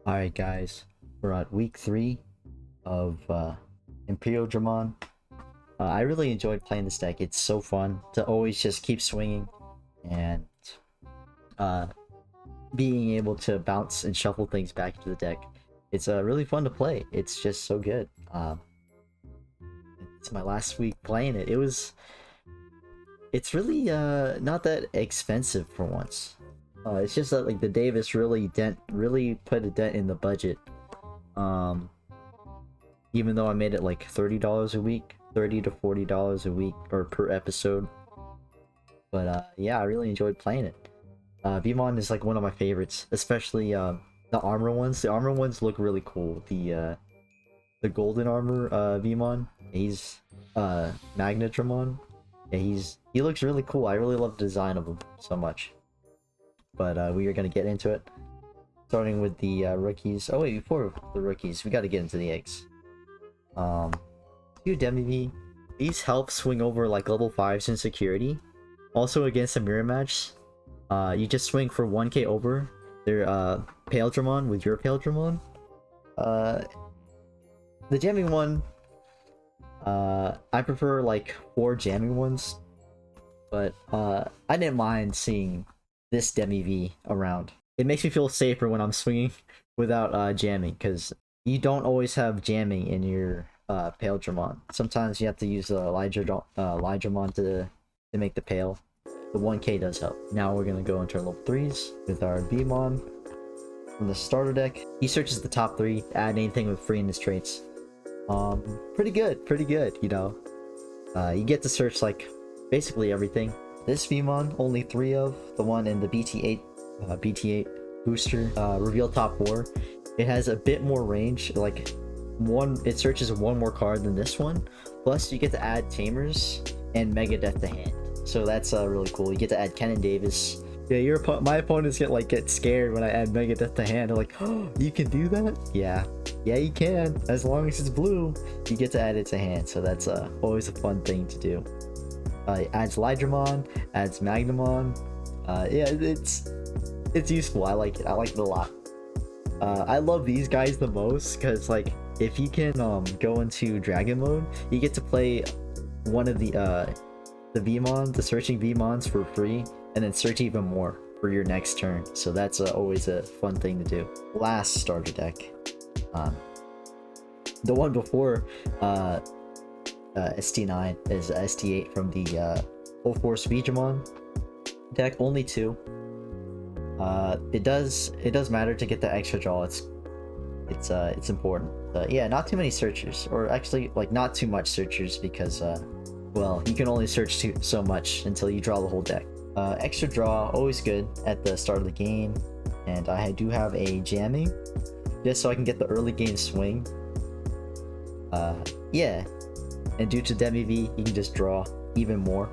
Alright guys, we're at week 3 of Imperialdramon. I really enjoyed playing this deck. It's so fun to always just keep swinging and uh, being able to bounce and shuffle things back into the deck. It's really fun to play. It's just so good. It's my last week playing it. It's really not that expensive for once. It's just that like the Davis really put a dent in the budget. Even though I made it like $30 a week, $30 to $40 a week or per episode. But yeah, I really enjoyed playing it. Vmon is like one of my favorites, especially the armor ones. The armor ones look really cool. The golden armor Vmon, he's Magnetramon. Yeah, he looks really cool. I really love the design of him so much. But we are gonna get into it, starting with the rookies. Oh wait, before the rookies, we got to get into the eggs. Two Demi-V. These help swing over like level 5s in security. Also against a mirror match, you just swing for 1k over their Paildramon with your Paildramon. The jamming one, I prefer like 4 jamming ones, but I didn't mind seeing this Demi-V around. It makes me feel safer when I'm swinging without jamming, because you don't always have jamming in your Paildramon. Sometimes you have to use Elydramon to make the Pale. The 1k does help. Now we're gonna go into our level 3s with our Vmon from the starter deck. He searches the top 3, add anything with free in his traits. Pretty good, you know. You get to search like basically everything. This Vmon, only 3 of, the one in the BT8 booster, reveal top 4. It has a bit more range, like it searches 1 more card than this one. Plus you get to add Tamers and Mega Death to hand. So that's really cool. You get to add Ken and Davis. Yeah, my opponents get scared when I add Mega Death to hand. They're like, oh, you can do that? Yeah, you can. As long as it's blue, you get to add it to hand. So that's always a fun thing to do. It adds Elydramon, adds Magnamon. Yeah, it's useful. I like it. I like it a lot. I love these guys the most because like if you can go into Dragon mode, you get to play one of the Vmon, the searching Vmons for free, and then search even more for your next turn. So that's always a fun thing to do. Last starter deck, the one before ST9 is ST8 from the Full Force Digimon deck. Only 2. It does matter to get the extra draw. It's important. Yeah, not too many searchers, or actually like not too much searchers, because well, you can only search so much until you draw the whole deck. Extra draw, always good at the start of the game, and I do have a jamming just so I can get the early game swing. Yeah, and due to Demi-V, you can just draw even more.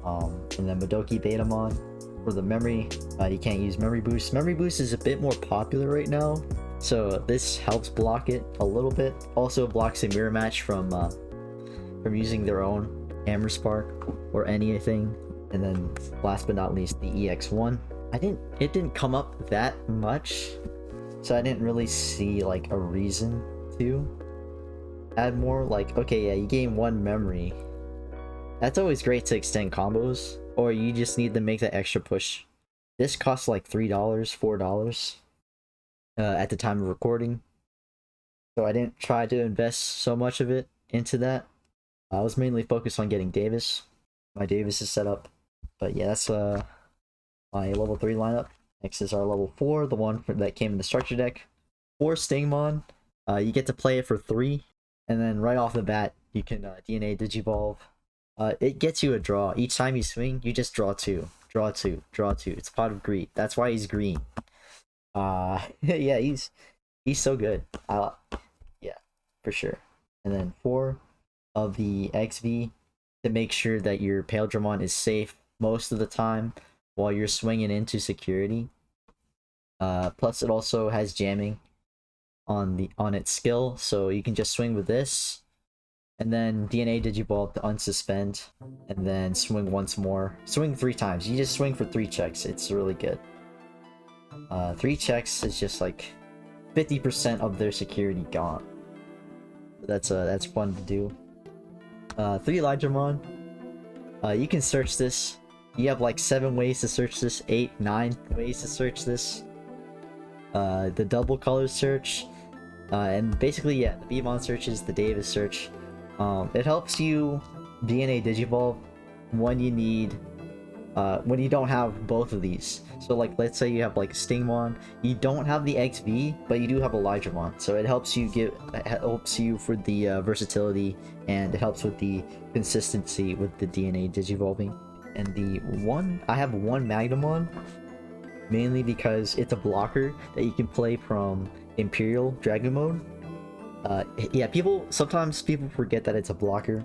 And then Madoki Betamon for the memory. You can't use memory boost. Memory boost is a bit more popular right now, so this helps block it a little bit. Also blocks a mirror match from using their own Hammer Spark or anything. And then last but not least, the EX1. It didn't come up that much, so I didn't really see like a reason to add more. Like, okay, yeah, you gain 1 memory. That's always great to extend combos, or you just need to make that extra push. This costs like $3, $4 at the time of recording, so I didn't try to invest so much of it into that. I was mainly focused on getting Davis. My Davis is set up. But yeah, that's my level 3 lineup. Next is our level 4, the one that came in the structure deck. 4 Stingmon. You get to play it for 3. And then right off the bat, you can DNA Digivolve. It gets you a draw. Each time you swing, you just draw 2. Draw 2. Draw 2. It's Pot of Greed. That's why he's green. Yeah, he's so good. Yeah, for sure. And then 4 of the XV to make sure that your Paildramon is safe most of the time while you're swinging into security. Plus it also has jamming on its skill, so you can just swing with this and then DNA Digivolve to unsuspend, and then swing once more. Swing 3 times. You just swing for 3 checks. It's really good. 3 checks is just like 50% of their security gone. That's fun to do. 3 Elijahmon. You can search this. You have like 7 ways to search this, 8, 9 ways to search this. The double color search, and basically, yeah, the Beamon search is the Davis search. It helps you DNA Digivolve when you need, when you don't have both of these. So like, let's say you have like Stingmon, you don't have the XV, but you do have Elijahmon. So it helps you for the versatility, and it helps with the consistency with the DNA Digivolving. And I have one Magnamon, mainly because it's a blocker that you can play from Imperial Dragon mode. Yeah, sometimes people forget that it's a blocker.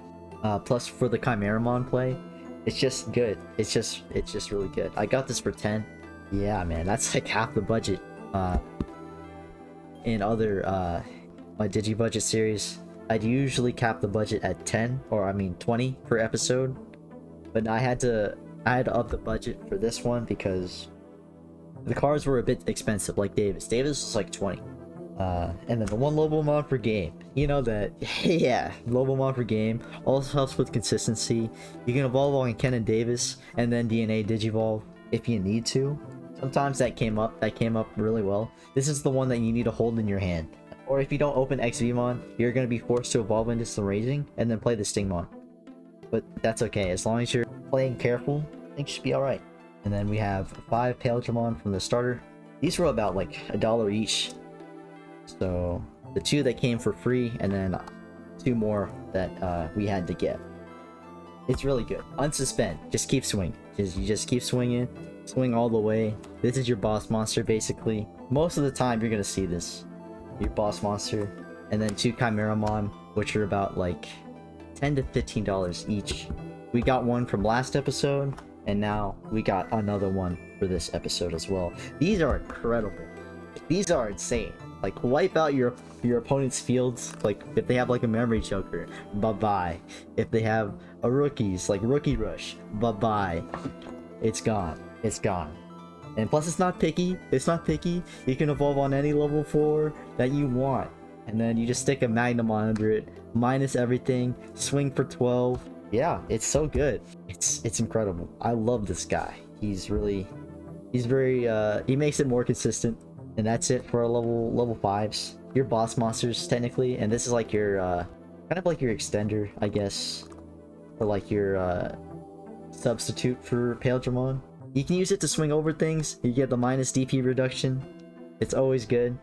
Plus for the Chimeramon play, it's just good. It's just really good. I got this for 10. Yeah, man, that's like half the budget. In other my Digi-budget series, I'd usually cap the budget at 10, or I mean 20 per episode. But I had to up the budget for this one because the cards were a bit expensive, like Davis. Davis was like 20. And then the 1 Lobomon per game. You know that, yeah, Lobomon per game also helps with consistency. You can evolve on Ken and Davis, and then DNA Digivolve if you need to. Sometimes that came up really well. This is the one that you need to hold in your hand. Or if you don't open XVmon, you're going to be forced to evolve into some Raging, and then play the Stingmon. But that's okay, as long as you're playing careful, things should be alright. And then we have 5 Pillow-ism from the starter. These were about like $1 each. So the 2 that came for free, and then 2 more that we had to get. It's really good. Unsuspend. Just keep swinging. You just keep swinging. Swing all the way. This is your boss monster basically. Most of the time you're gonna see this. Your boss monster. And then 2 Chimeramon, which are about like $10 to $15 each. We got one from last episode, and now we got another one for this episode as well. These are incredible. These are insane. Like, wipe out your opponent's fields. Like, if they have like a memory choker, bye-bye. If they have a rookies, like Rookie Rush, bye-bye. It's gone. It's gone. And plus, it's not picky. It's not picky. You can evolve on any level 4 that you want. And then you just stick a Magnamon under it, minus everything, swing for 12. Yeah, it's so good. It's incredible. I love this guy. He's very he makes it more consistent. And that's it for our level 5s. Your boss monsters technically, and this is like your kind of like your extender, I guess, or like your substitute for Pillow-ism. You can use it to swing over things. You get the minus DP reduction. It's always good.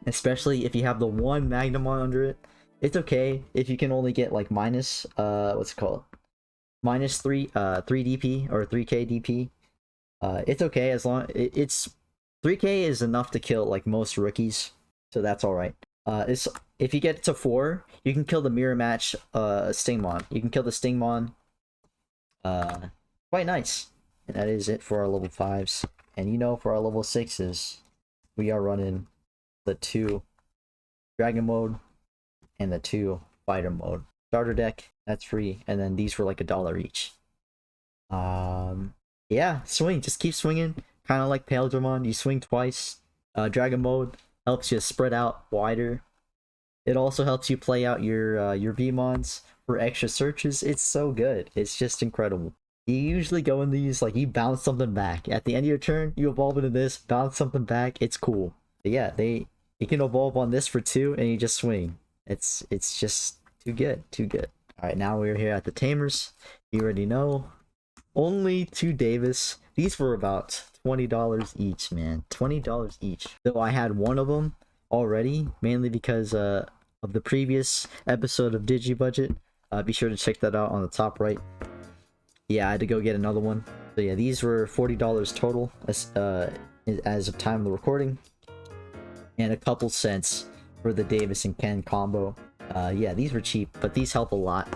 Especially if you have the 1 Magnamon under it. It's okay if you can only get like minus what's it called? Minus 3 DP or 3k DP. It's okay as long it's 3k is enough to kill like most rookies, so that's all right. If you get to 4, you can kill the mirror match Stingmon. You can kill the Stingmon. Quite nice. And that is it for our level 5s. And you know, for our level 6s, we are running the 2 Dragon mode and the 2 Fighter mode. Starter deck, that's free, and then these were like $1 each. Yeah, swing, just keep swinging. Kind of like Pillow-ism, you swing twice. Dragon mode helps you spread out wider. It also helps you play out your Vmons for extra searches. It's so good. It's just incredible. You usually go in these, like, you bounce something back. At the end of your turn, you evolve into this, bounce something back. It's cool. But yeah, you can evolve on this for 2, and you just swing. It's just too good, too good. Alright, now we're here at the Tamers. You already know. Only 2 Davis. These were about $20 each, man. $20 each. Though I had one of them already, mainly because of the previous episode of Digi-budget. Be sure to check that out on the top right. Yeah, I had to go get another one. So yeah, these were $40 total as of time of the recording. And a couple cents for the Davis and Ken combo. Yeah, these were cheap, but these help a lot.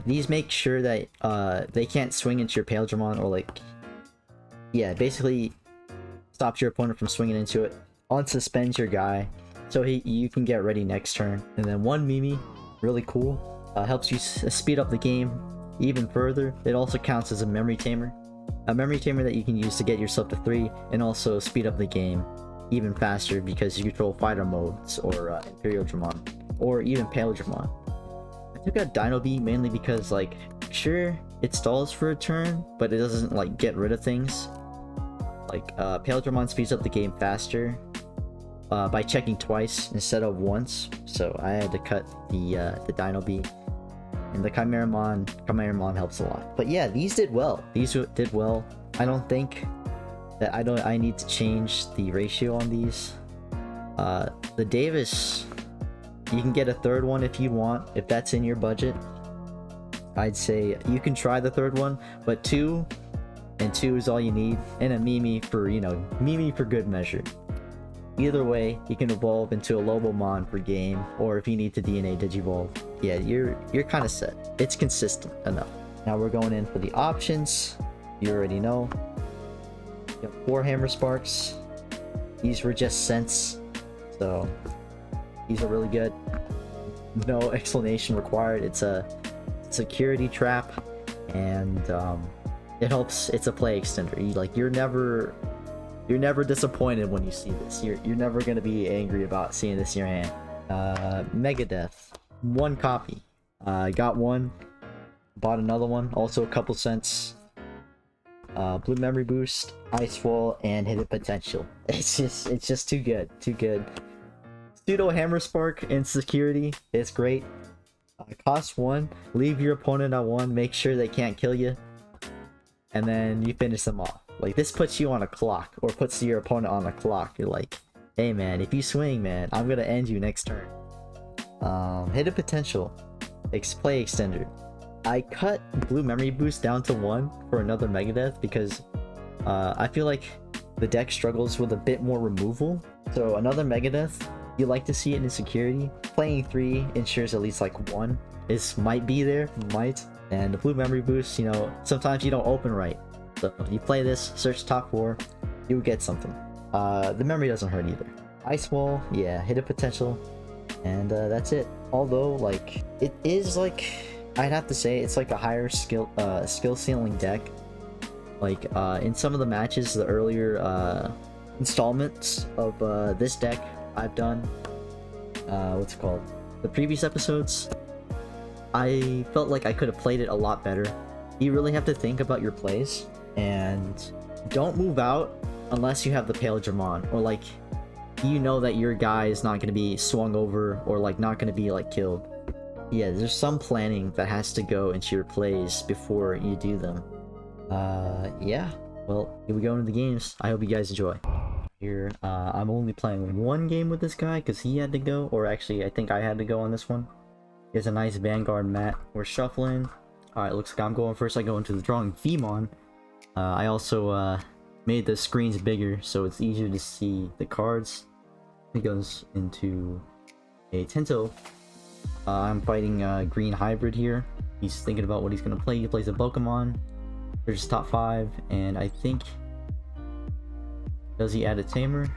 These make sure that they can't swing into your Pillow-ism, or like, yeah, basically stops your opponent from swinging into it. Unsuspends your guy, so you can get ready next turn. And then 1 Mimi, really cool, helps you speed up the game even further. It also counts as a memory tamer that you can use to get yourself to 3 and also speed up the game even faster because you control fighter modes or imperialdramon or even pillow-ism. I took out Dino Beat mainly because, like, sure, it stalls for a turn, but it doesn't like get rid of things. Like pillow-ism speeds up the game faster by checking twice instead of once, so I had to cut the Dino Beat. And the Chimeramon helps a lot. But yeah, these did well. These did well. I don't think that I need to change the ratio on these. The Davis, you can get a third one if you want, if that's in your budget. I'd say you can try the third one, but 2 and 2 is all you need, and a Mimi for, you know, Mimi for good measure. Either way, you can evolve into a Lobomon per game, or if you need to DNA Digivolve, yeah, you're kind of set. It's consistent enough. Now we're going in for the options. You already know. You have 4 Hammer Sparks. These were just cents, so these are really good. No explanation required. It's a security trap, and it helps. It's a play extender. You're never disappointed when you see this. You're never gonna be angry about seeing this in your hand. Megadeth, 1 copy. Got 1, bought another one, also a couple cents. Blue Memory Boost, Ice Wall, and Hidden Potential. It's just too good, too good. Pseudo Hammer Spark and Security, it's great. Cost 1, leave your opponent at 1, make sure they can't kill you, and then you finish them off. Like, this puts you on a clock, or puts your opponent on a clock. You're like, hey man, if you swing, man, I'm gonna end you next turn. Hidden Potential, play extender. I cut Blue Memory Boost down to 1 for another Megadeth because I feel like the deck struggles with a bit more removal. So another Megadeth, you like to see it in security. Playing 3 ensures at least like 1 might be there, might. And the Blue Memory Boost, you know, sometimes you don't open right. So you play this, search top 4, you will get something. The memory doesn't hurt either. Ice Wall, yeah, Hidden Potential, and that's it. Although, like, it is like, I'd have to say it's like a higher skill ceiling deck. Like in some of the matches, the earlier installments of this deck I've done, what's it called? The previous episodes, I felt like I could have played it a lot better. You really have to think about your plays, and don't move out unless you have the pillow-ism, or like you know that your guy is not going to be swung over or like not going to be like killed. Yeah, there's some planning that has to go into your plays before you do them. Yeah, well, here we go into the games. I hope you guys enjoy. Here, I'm only playing 1 game with this guy because he had to go, or actually I think I had to go on this one. He has a nice Vanguard mat. We're shuffling. Alright, looks like I'm going first. I go into the drawing Vmon. I also made the screens bigger so it's easier to see the cards. He goes into a Tento. I'm fighting Green Hybrid here. He's thinking about what he's going to play. He plays a Pokemon. There's top 5, and I think... Does he add a Tamer?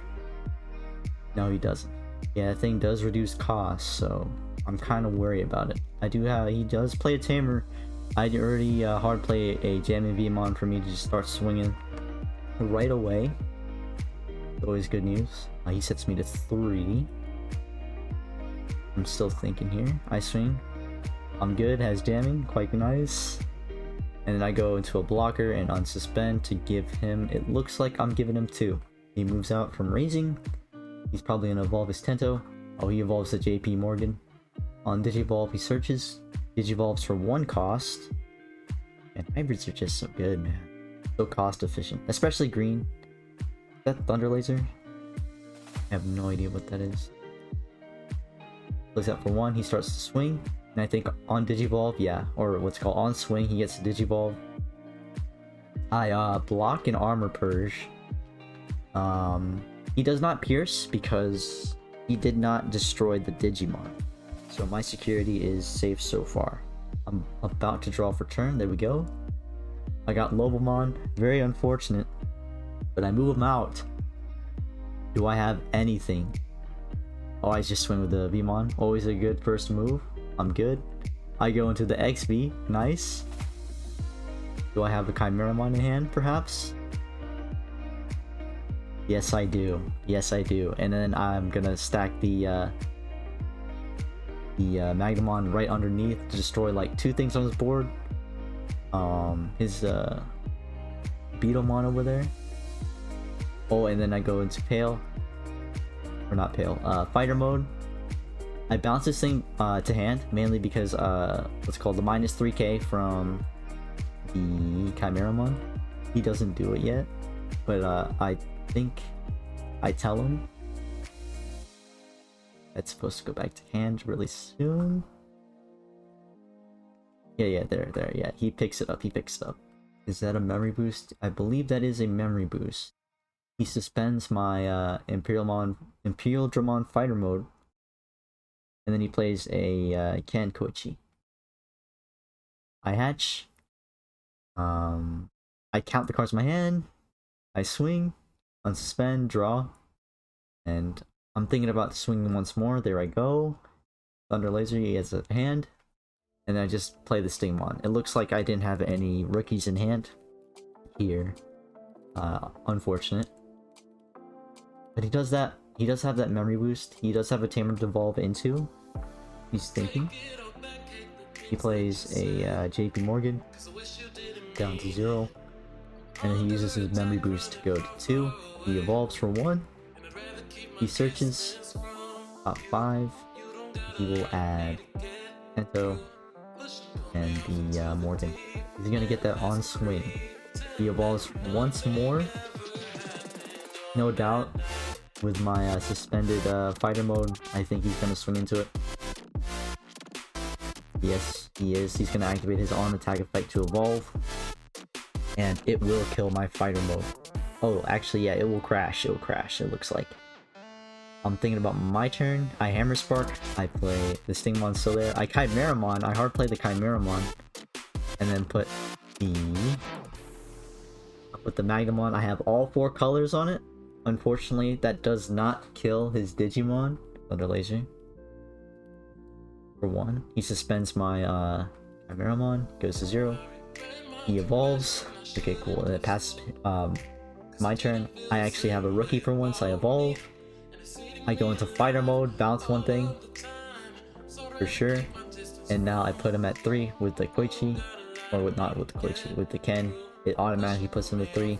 No, he doesn't. Yeah, that thing does reduce cost, so I'm kind of worried about it. He does play a Tamer. I'd already hard play a jamming Vmon for me to just start swinging right away. Always good news. He sets me to 3. I'm still thinking here. I swing. I'm good. Has jamming. Quite nice. And then I go into a blocker and unsuspend to give him... It looks like I'm giving him 2. He moves out from raising. He's probably going to evolve his Tento. Oh, he evolves to JP Morgan. On Digivolve, he searches. Digivolves for 1 cost. And hybrids are just so good, man. So cost efficient. Especially green. Is that Thunder Laser? I have no idea what that is. Plays out for 1. He starts to swing. And I think on Digivolve, yeah. Or what's called on swing, he gets to Digivolve. I block and Armor Purge. He does not pierce because he did not destroy the Digimon. So my security is safe so far. I'm about to draw for turn. There we go. I got Lobomon. Very unfortunate. But I move him out. Do I have anything? Oh, I just swing with the Vmon. Always a good first move. I'm good. I go into the XV. Nice. Do I have a Chimeramon in hand, perhaps? Yes, I do. Yes, I do. And then I'm gonna stack the Magnamon right underneath to destroy like 2 things on his board. His Beetlemon over there. Oh, and then I go into Pale. Or not Pale, Fighter mode. I bounce this thing to hand, mainly because what's called the -3k from the Chimeramon. He doesn't do it yet, but I think I tell him that's supposed to go back to hand really soon. Yeah, there, yeah, he picks it up, Is that a memory boost? I believe that is a memory boost. He suspends my Imperialdramon fighter mode, and then he plays a Can Koichi. I hatch. I count the cards in my hand. I swing, unsuspend, draw, and I'm thinking about swinging once more. There I go. Thunder Laser, he has a hand, and I just play the Stingmon. It looks like I didn't have any rookies in hand here. Unfortunate. But he does that. He does have that memory boost. He does have a Tamer to evolve into. He's thinking. He plays a JP Morgan down to 0. And then he uses his memory boost to go to 2. He evolves for 1. He searches top 5. He will add Tento and the Morgan. He's gonna get that on swing. He evolves once more. No doubt, with my suspended fighter mode, I think he's gonna swing into it. Yes, he is. He's gonna activate his on attack effect to evolve, and it will kill my fighter mode. Oh, actually, yeah, it will crash. It will crash. It looks like. I'm thinking about my turn. I Hammer Spark. I play the Stingmon still there. I Chimeramon. I hard play the Chimeramon, and then put the Magnamon. I have all 4 colors on it. Unfortunately, that does not kill his Digimon. Thunder Laser. For 1. He suspends my Chimeramon. Goes to 0. He evolves. Okay, cool. And it passes my turn. I actually have a rookie for once. I evolve. I go into fighter mode. Bounce 1 thing. For sure. And now I put him at 3 with the Koichi. Or not with the Koichi. With the Ken. It automatically puts him to 3.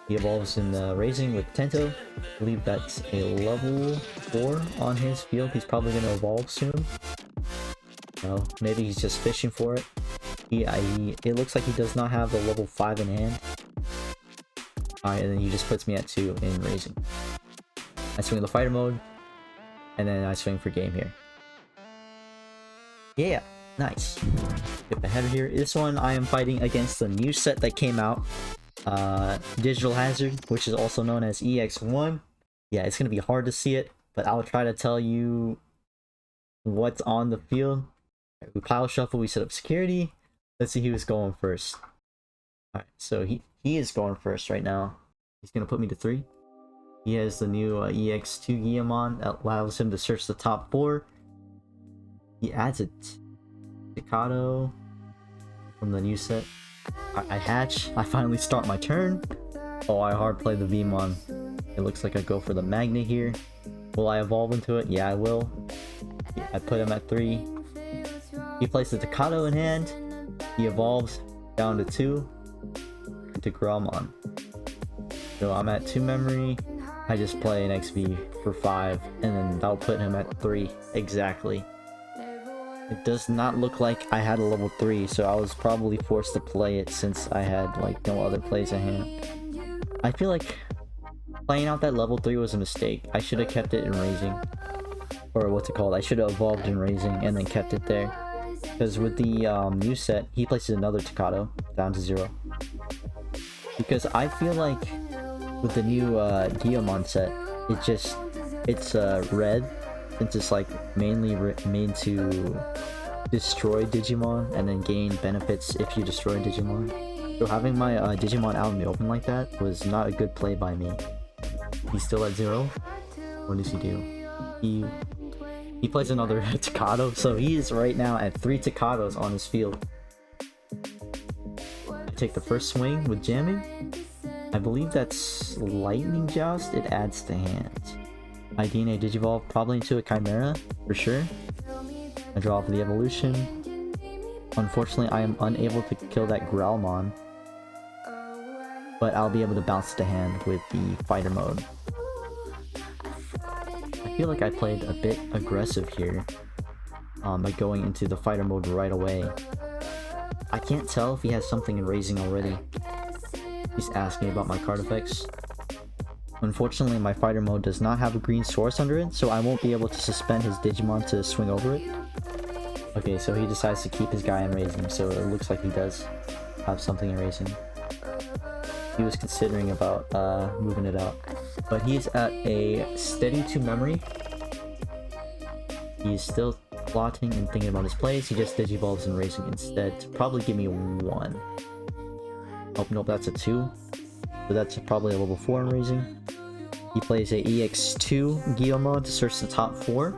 He evolves in the Raising with Tento. I believe that's a level 4 on his field. He's probably going to evolve soon. No, maybe he's just fishing for it. It looks like he does not have the level 5 in hand. Alright, and then he just puts me at 2 in Raising. I swing the fighter mode, and then I swing for game here. Yeah, nice. Get the header here. This one I am fighting against the new set that came out. Digital Hazard, which is also known as EX1. Yeah, it's gonna be hard to see it, but I'll try to tell you what's on the field. Right, we pile shuffle, we set up security. Let's see who's going first. Alright, so he is going first right now. He's gonna put me to 3. He has the new EX2 Guillemon that allows him to search the top 4. He adds a Staccato from the new set. I hatch. I finally start my turn. Oh, I hard play the Vmon. It looks like I go for the Magnet here. Will I evolve into it? Yeah, I will. I put him at 3. He plays the Staccato in hand. He evolves down to 2 into Gromon. So I'm at 2 memory. I just play an XV for 5, and then that'll put him at 3 exactly. It does not look like I had a level 3, so I was probably forced to play it since I had like no other plays at hand. I feel like playing out that level 3 was a mistake. I should have kept it in Raising. Or what's it called? I should have evolved in Raising and then kept it there. Because with the new set, he places another Staccato down to 0. Because I feel like with the new Guillemon set, it's red. Since it's like mainly made to destroy Digimon and then gain benefits if you destroy Digimon. So having my Digimon out in the open like that was not a good play by me. He's still at 0. What does he do? He plays another Staccato, so he is right now at 3 Staccatos on his field. I take the first swing with jamming. I believe that's Lightning Joust. It adds to hands. I DNA Digivolve probably into a Chimera, for sure. I draw for the evolution. Unfortunately, I am unable to kill that Growlmon. But I'll be able to bounce to hand with the fighter mode. I feel like I played a bit aggressive here. By going into the fighter mode right away. I can't tell if he has something in raising already. He's asking about my card effects. Unfortunately, my fighter mode does not have a green source under it, so I won't be able to suspend his Digimon to swing over it. Okay, so he decides to keep his guy in raising, so it looks like he does have something in raising. He was considering about moving it out. But he's at a steady 2 memory. He's still plotting and thinking about his plays. He just Digivolves and raising instead to probably give me 1. Oh, nope, that's a 2. So that's probably a level 4 in raising. He plays a EX2 Guillemot to search the top 4.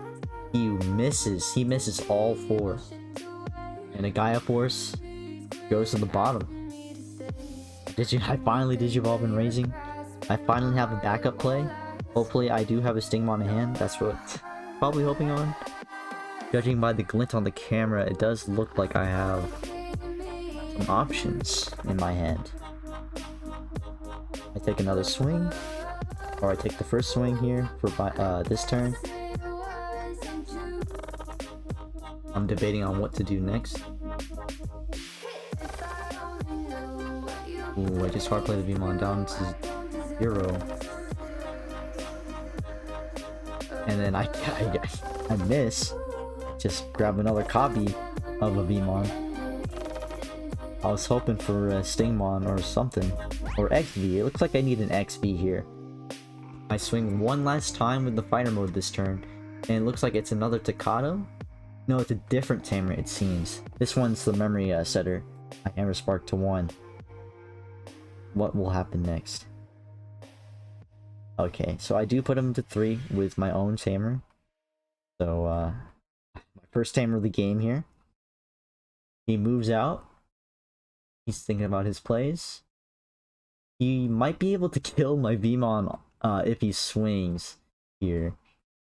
He misses. He misses all 4. And a Gaia Force goes to the bottom. I finally Digivolve in raising. I finally have a backup play. Hopefully I do have a Stingmon in hand. That's what I'm probably hoping on. Judging by the glint on the camera, it does look like I have some options in my hand. I take another swing, or I take the first swing here for this turn. I'm debating on what to do next. Ooh, I just hard play the Vmon down to 0. And then I miss. Just grab another copy of a Vmon. I was hoping for a Stingmon or something. Or XV. It looks like I need an XV here. I swing one last time with the fighter mode this turn. And it looks like it's another Takato. No, it's a different tamer, it seems. This one's the memory setter. I Hammer Spark to 1. What will happen next? Okay, so I do put him to 3 with my own tamer. So, my first tamer of the game here. He moves out. He's thinking about his plays. He might be able to kill my Vmon if he swings here.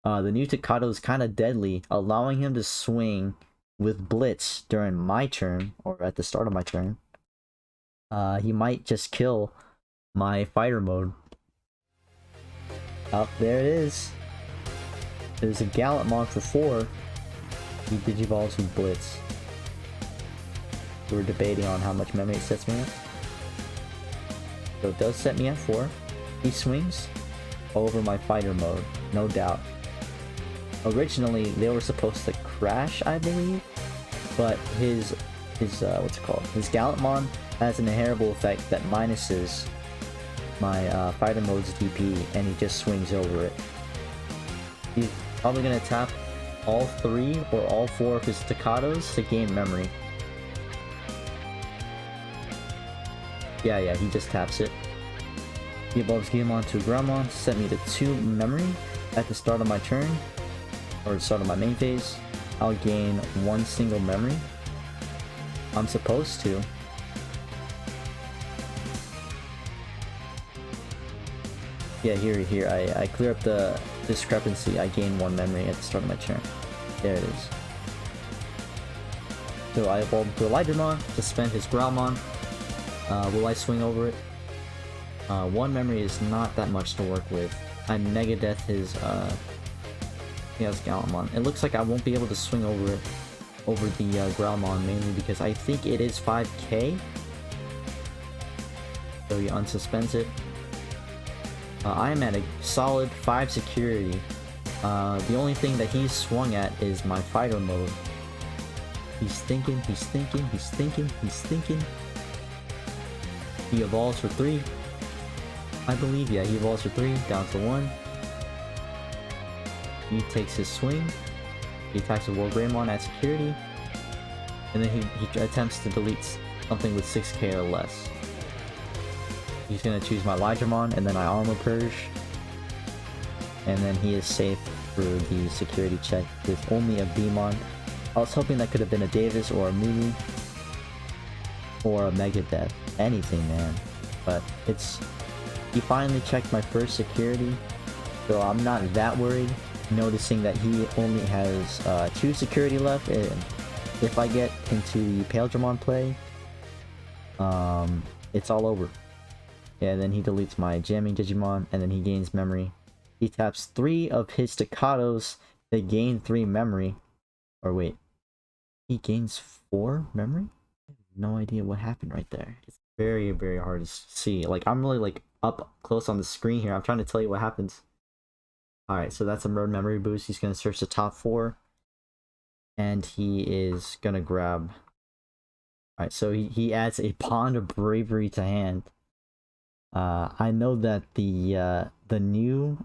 The new Takato is kind of deadly, allowing him to swing with Blitz during my turn, or at the start of my turn. He might just kill my fighter mode. Oh, there it is. There's a Gallantmon for 4. He Digivolves with Blitz. We're debating on how much memory it sets me at. So it does set me at 4. He swings over my fighter mode, no doubt. Originally, they were supposed to crash, I believe, but his what's it called? His Gallantmon has an inheritable effect that minuses my fighter mode's DP, and he just swings over it. He's probably gonna tap all 3 or all 4 of his Takatos to gain memory. Yeah, he just taps it. He evolves Guillemon to Growlmon to set me to 2 memory at the start of my turn, or the start of my main phase. I'll gain 1 single memory. I'm supposed to. Yeah, here, I clear up the discrepancy. I gain 1 memory at the start of my turn. There it is. So I evolve to Elytramon to spend his Growlmon. Will I swing over it? 1 memory is not that much to work with. I Mega Death his Gallantmon. It looks like I won't be able to swing over it, over the Growlmon, mainly because I think it is 5k. So he unsuspends it. I am at a solid 5 security. The only thing that he's swung at is my fighter mode. He's thinking. He evolves for 3. I believe, yeah, he evolves for 3, down to 1. He takes his swing. He attacks with Wargreymon at security. And then he attempts to delete something with 6k or less. He's gonna choose my Elytramon, and then I Armor Purge. And then he is safe for the security check with only a Vmon. I was hoping that could have been a Davis or a Moo or a Mega Death. Anything, man. But it's He finally checked my first security, so I'm not that worried, noticing that he only has 2 security left, and if I get into the Imperial play, it's all over. Yeah, then he deletes my jamming Digimon, and then he gains memory. He taps 3 of his staccatos to gain 3 memory. Or wait, he gains 4 memory? I have no idea what happened right there. It's very, very hard to see. Like, I'm really like up close on the screen here. I'm trying to tell you what happens. Alright, so that's a road memory boost. He's gonna search the top 4. And he is gonna grab... Alright, so he adds a Bond of Bravery to hand. I know that the new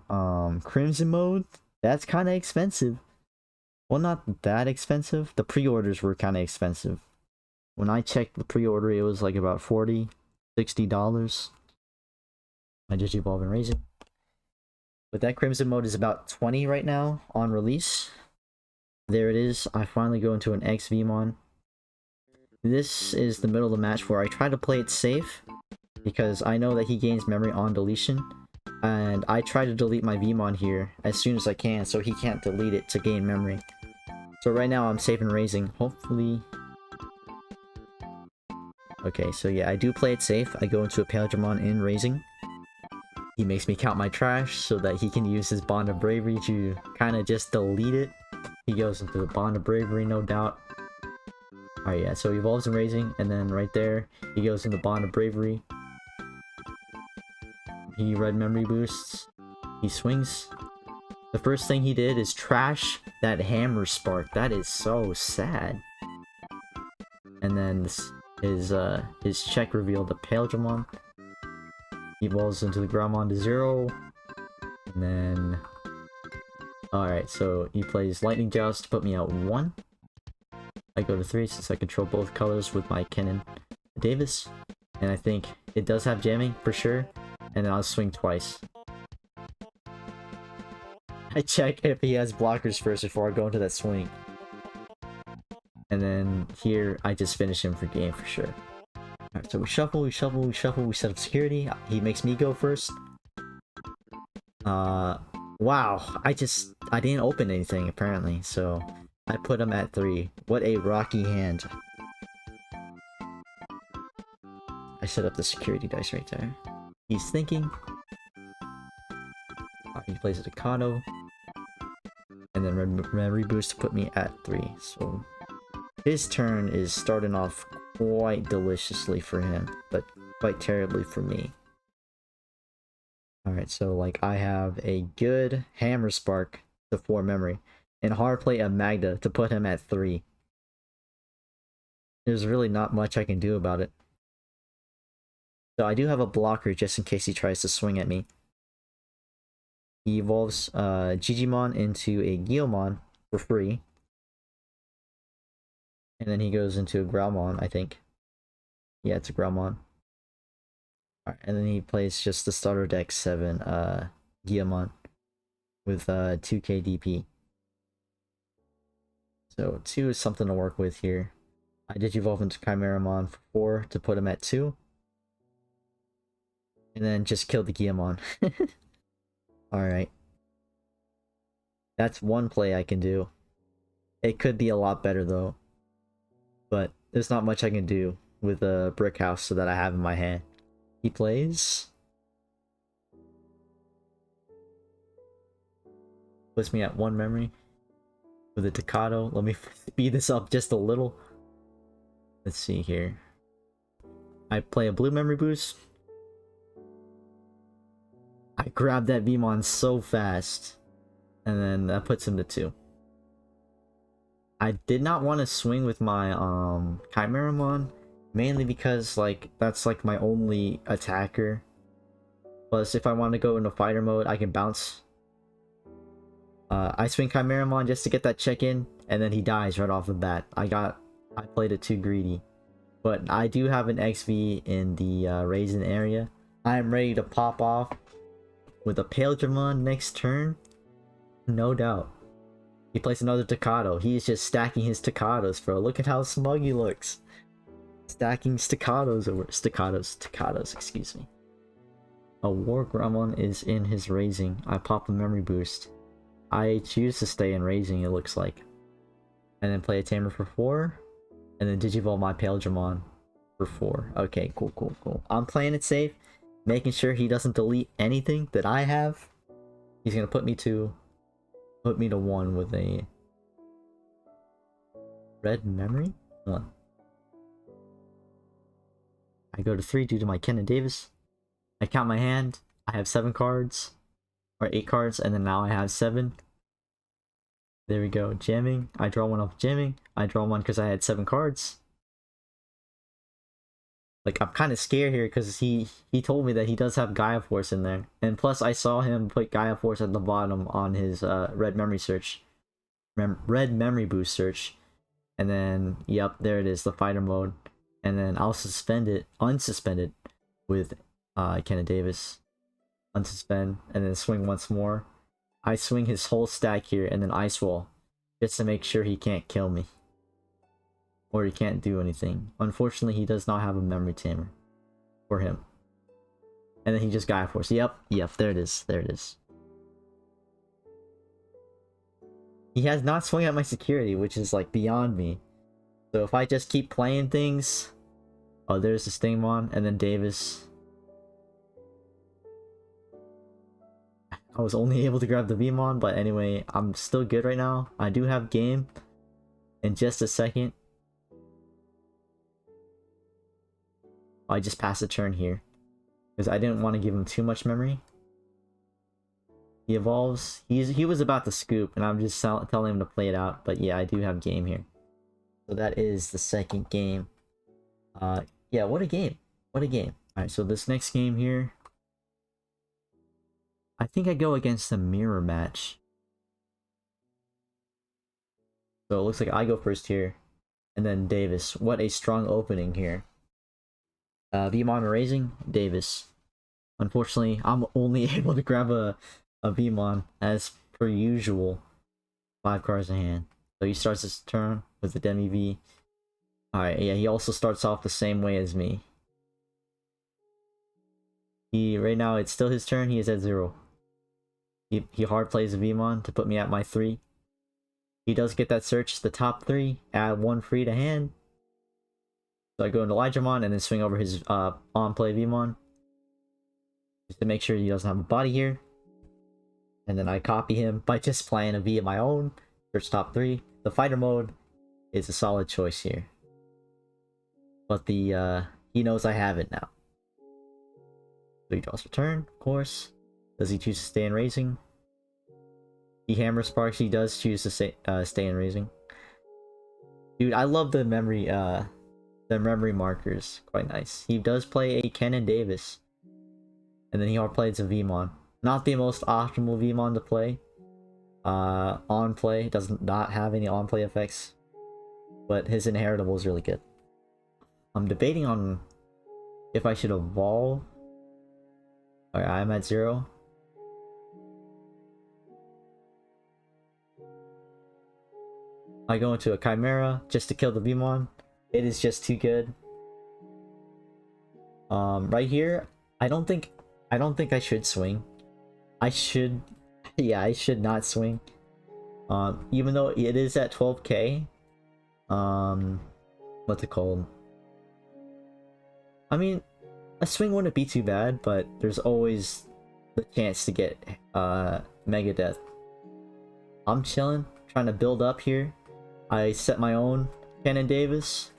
Crimson mode, that's kind of expensive. Well, not that expensive. The pre-orders were kind of expensive. When I checked the pre-order, it was like about $40-$60. My Digivolve and Raising. But that Crimson mode is about 20 right now on release. There it is. I finally go into an XVmon. This is the middle of the match where I try to play it safe, because I know that he gains memory on deletion, and I try to delete my Vmon here as soon as I can so he can't delete it to gain memory. So right now I'm safe and raising. Hopefully... Okay, so yeah, I do play it safe. I go into a Imperialdramon in raising. He makes me count my trash so that he can use his Bond of Bravery to kind of just delete it. He goes into the Bond of Bravery, no doubt. Alright, yeah, so he evolves in raising, and then right there, he goes into Bond of Bravery. He red memory boosts. He swings. The first thing he did is trash that hammer spark. That is so sad. And then his check revealed the Imperialdramon. He evolves into the Groundmon to 0. And then... Alright, so he plays Lightning Joust to put me at 1. I go to 3 since I control both colors with my Kennen Davis. And I think it does have jamming for sure. And then I'll swing twice. I check if he has blockers first before I go into that swing. And then here, I just finish him for game for sure. Alright, so we shuffle, we shuffle, we shuffle, we set up security. He makes me go first. Wow, I didn't open anything apparently, so I put him at 3. What a rocky hand. I set up the security dice right there. He's thinking. He plays a Decado. And then red memory boost to put me at 3. So his turn is starting off quite deliciously for him, but quite terribly for me. Alright, so like I have a good Hammer Spark to 4 memory, and hard play a Magda to put him at 3. There's really not much I can do about it. So I do have a blocker just in case he tries to swing at me. He evolves Digimon into a Guilmon for free. And then he goes into a Growlmon, I think. Yeah, it's a Growlmon. Alright, and then he plays just the starter deck 7 Guilmon with 2k DP. So 2 is something to work with here. I Digivolve into Chimeramon for 4 to put him at 2. And then just kill the Guilmon. Alright. That's one play I can do. It could be a lot better though. But there's not much I can do with a brick house so that I have in my hand. He plays. Puts me at 1 memory. With a Decado. Let me speed this up just a little. Let's see here. I play a blue memory boost. I grab that Vmon so fast. And then that puts him to 2. I did not want to swing with my Chimeramon, mainly because like that's like my only attacker. Plus if I want to go into fighter mode, I can bounce. I swing Chimeramon just to get that check in, and then he dies right off the bat. I played it too greedy. But I do have an XV in the Raisin area. I am ready to pop off with a Imperialdramon next turn. No doubt. He plays another Decado. He is just stacking his Staccatos, bro. Look at how smug he looks. Stacking Staccatos over... Staccatos, excuse me. A War Gremlin is in his raising. I pop the memory boost. I choose to stay in raising, it looks like. And then play a Tamer for 4. And then Digivolve my Pillow-dramon for 4. Okay, cool, cool, cool. I'm playing it safe, making sure he doesn't delete anything that I have. He's gonna put me to 1 with a red memory? 1. I go to 3 due to my Ken and Davis. I count my hand. I have 7 cards. Or 8 cards, and then now I have 7. There we go. Jamming. I draw 1 off jamming. I draw 1 because I had 7 cards. Like, I'm kind of scared here because he told me that he does have Gaia Force in there. And plus, I saw him put Gaia Force at the bottom on his red memory search. Red memory boost search. And then, yep, there it is, the fighter mode. And then I'll unsuspend it with Ken Davis. Unsuspend, and then swing once more. I swing his whole stack here, and then Ice Wall. Just to make sure he can't kill me. Or he can't do anything. Unfortunately, he does not have a memory tamer. For him. And then he just Gaia Force. Yep, there it is, there it is. He has not swung at my security, which is like beyond me. So if I just keep playing things... Oh, there's the Stingmon, and then Davis. I was only able to grab the Vmon, but anyway, I'm still good right now. I do have game in just a second. I just passed a turn here because I didn't want to give him too much memory. He evolves. He was about to scoop, and I'm just telling him to play it out. But yeah, I do have game here. So that is the second game. Yeah, what a game. What a game. Alright, so this next game here, I think I go against a mirror match. So it looks like I go first here. And then Davis. What a strong opening here. Vmon raising, Davis. Unfortunately, I'm only able to grab a Vmon as per usual. 5 cards in hand. So he starts his turn with the Demi V. Alright, yeah, he also starts off the same way as me. Right now, it's still his turn, he is at 0. He hard plays a Vmon to put me at my 3. He does get that search, the top 3, add 1 free to hand. So I go into Elytramon and then swing over his on-play Vmon. Just to make sure he doesn't have a body here. And then I copy him by just playing a V of my own. Search top 3. The fighter mode is a solid choice here. But the he knows I have it now. So he draws return, of course. Does he choose to stay in raising? He hammer sparks, he does choose to stay in raising. Dude, I love the memory markers. Quite nice. He does play a Ken and Davis. And then he hard plays a Vmon. Not the most optimal Vmon to play. On play, does not have any on play effects. But his inheritable is really good. I'm debating on if I should evolve. Alright, I'm at 0. I go into a Chimera just to kill the Vmon. It is just too good. Right here, I don't think I should swing. I should, yeah, I should not swing. Even though it is at 12k. What's it called? I mean, a swing wouldn't be too bad, but there's always the chance to get Mega Death. I'm chilling, trying to build up here. I set my own Ken Davis.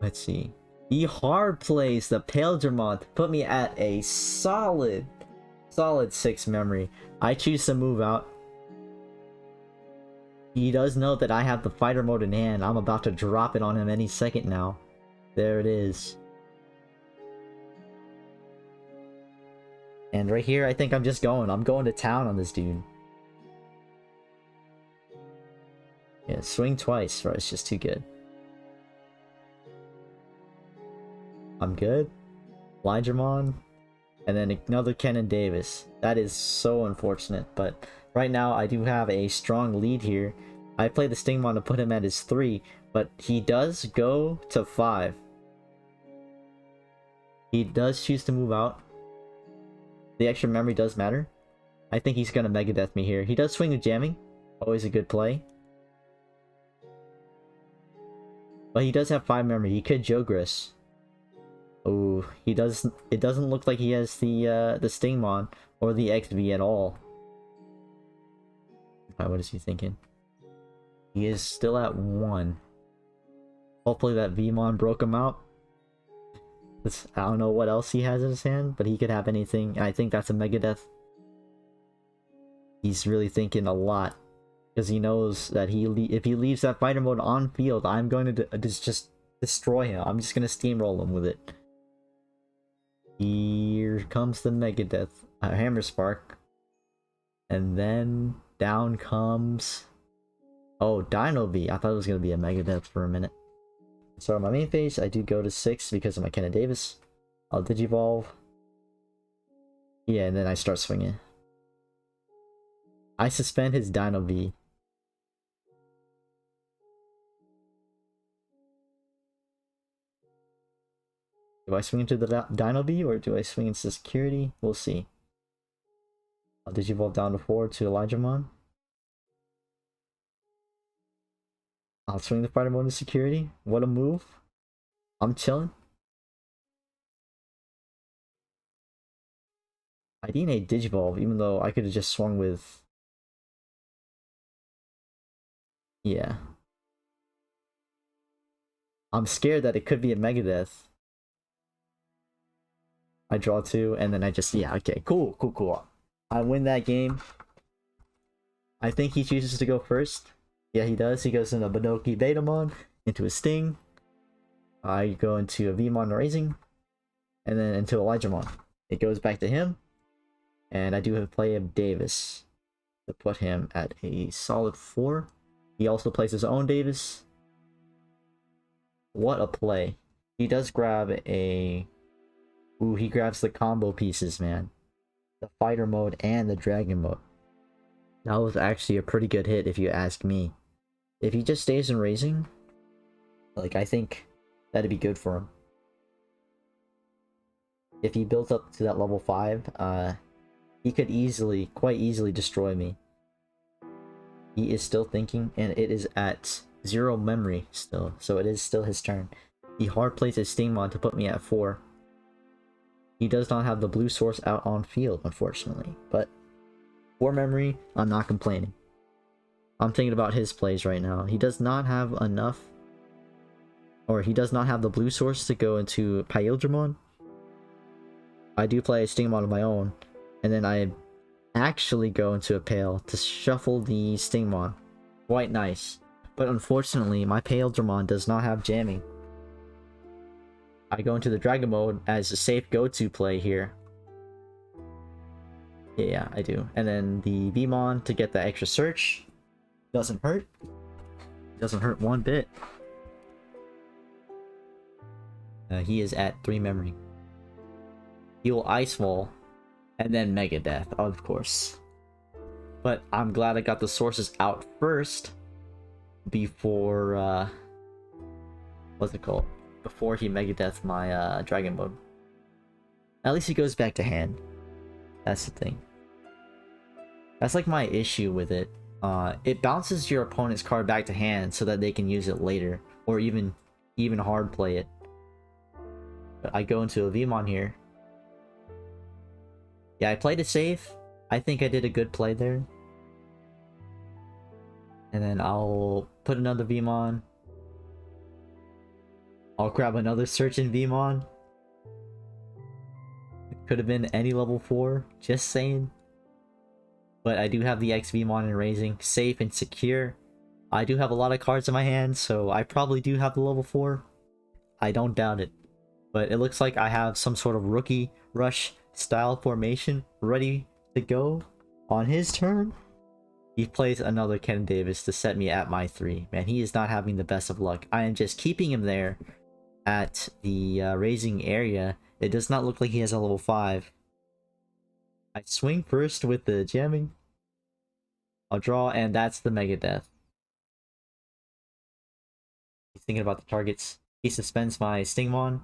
Let's see. He hard plays the Pillow-dramon to put me at a solid 6 memory. I choose to move out. He does know that I have the fighter mode in hand. I'm about to drop it on him any second now. There it is. And right here, I think I'm going to town on this dude. Yeah, swing twice, bro. It's just too good. I'm good. Elytramon. And then another Ken Davis. That is so unfortunate, but right now I do have a strong lead here. I play the Stingmon to put him at his 3, but he does go to 5. He does choose to move out. The extra memory does matter. I think he's gonna Megadeth me here. He does swing a jamming. Always a good play. But he does have 5 memory. He could Jogris. Oh, he does. It doesn't look like he has the Stingmon or the XV at all. What is he thinking? He is still at 1. Hopefully that Vmon broke him out. I don't know what else he has in his hand, but he could have anything. I think that's a Megadeth. He's really thinking a lot. Because he knows that if he leaves that fighter mode on field, I'm going to just destroy him. I'm just going to steamroll him with it. Here comes the Megadeth. Hammer Spark. And then down comes... Oh, Dino V. I thought it was going to be a Megadeth for a minute. So on my main phase, I do go to 6 because of my Kenna Davis. I'll Digivolve. Yeah, and then I start swinging. I suspend his Dino V. Do I swing into the Dino V or do I swing into security? We'll see. I'll Digivolve down to 4 to Elijahmon. I'll swing the fighter mode to security. What a move. I'm chilling. I need a Digivolve, even though I could have just swung with... Yeah. I'm scared that it could be a Megadeth. I draw 2, and then I just... Yeah, okay. Cool. I win that game. I think he chooses to go first. Yeah, he does. He goes into Digi-budget, into a Sting. I go into a Vmon Raising. And then into Elijahmon. It goes back to him. And I do have a play of Davis to put him at a solid 4. He also plays his own Davis. What a play. He does grab a... Ooh, he grabs the combo pieces, man. The fighter mode and the dragon mode. That was actually a pretty good hit if you ask me. If he just stays in Raising, like, I think that'd be good for him. If he builds up to that level 5, he could quite easily destroy me. He is still thinking, and it is at 0 memory still, so it is still his turn. He hard plays his Stingmon to put me at 4. He does not have the blue source out on field, unfortunately, but 4 memory, I'm not complaining. I'm thinking about his plays right now. He does not have enough, or he does not have the blue source to go into Imperialdramon. I do play a Stingmon of my own, and then I actually go into a Pale to shuffle the Stingmon. Quite nice. But unfortunately, my Imperialdramon does not have jamming. I go into the Dragon mode as a safe go-to play here. Yeah, I do. And then the Vmon to get the extra search. Doesn't hurt. Doesn't hurt one bit. He is at 3 memory. He will Ice Wall. And then Megadeth, of course. But I'm glad I got the sources out first. Before, what's it called? Before he Megadeth my Dragon mode. At least he goes back to hand. That's the thing. That's like my issue with it. It bounces your opponent's card back to hand so that they can use it later. Or even hard play it. But I go into a Vmon here. Yeah, I played it safe. I think I did a good play there. And then I'll put another Vmon. I'll grab another Search in Vmon. It could have been any level 4, just saying. But I do have the X Vmon in Raising, safe and secure. I do have a lot of cards in my hand, so I probably do have the level 4. I don't doubt it. But it looks like I have some sort of rookie rush style formation ready to go on his turn. He plays another Ken Davis to set me at my 3. Man, he is not having the best of luck. I am just keeping him there at the Raising area. It does not look like he has a level 5. I swing first with the jamming. I'll draw, and that's the Megadeth. He's thinking about the targets. He suspends my Stingmon.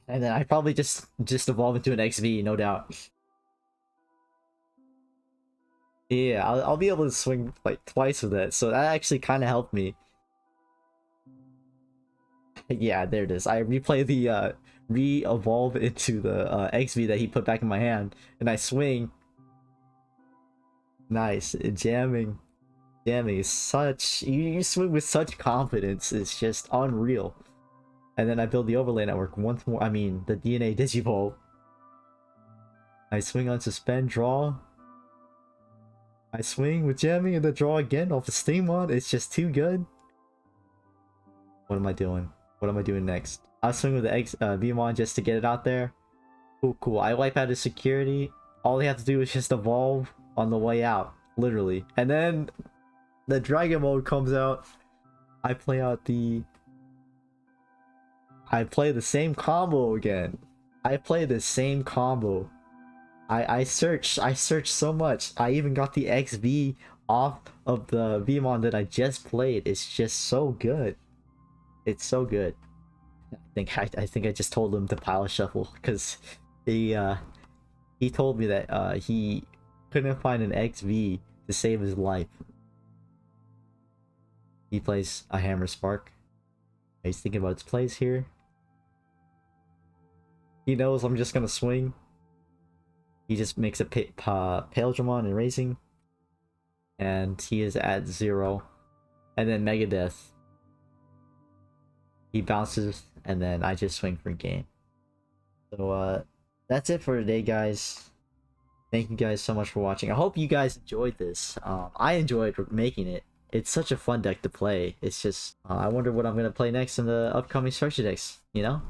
And then I probably just evolve into an XV, no doubt. Yeah, I'll be able to swing like twice with it, so that actually kind of helped me. Yeah, there it is. I replay the re-evolve into the XV that he put back in my hand, and I swing. Nice, jamming. Jamming is such you swing with such confidence. It's just unreal. And then I build the overlay network once more. I mean, the DNA Digivolve. I swing on suspend, draw. I swing with jamming and then draw again off the Steamon. It's just too good. What am I doing? What am I doing next? I swing with the Vmon just to get it out there. Cool, cool. I wipe out his security. All they have to do is just evolve on the way out, literally. And then the Dragon mode comes out. I play the same combo again. I play the same combo. I searched so much. I even got the XV off of the Vmon that I just played. It's just so good. It's so good. I think I just told him to pile shuffle because he told me that he couldn't find an XV to save his life. He plays a Hammer Spark. He's thinking about his plays here. He knows I'm just gonna swing. He just makes a pillow-dramon and raising. And he is at 0. And then Megadeth. He bounces, and then I just swing for game. So, that's it for today, guys. Thank you guys so much for watching. I hope you guys enjoyed this. I enjoyed making it. It's such a fun deck to play. It's just, I wonder what I'm going to play next in the upcoming structure decks, you know?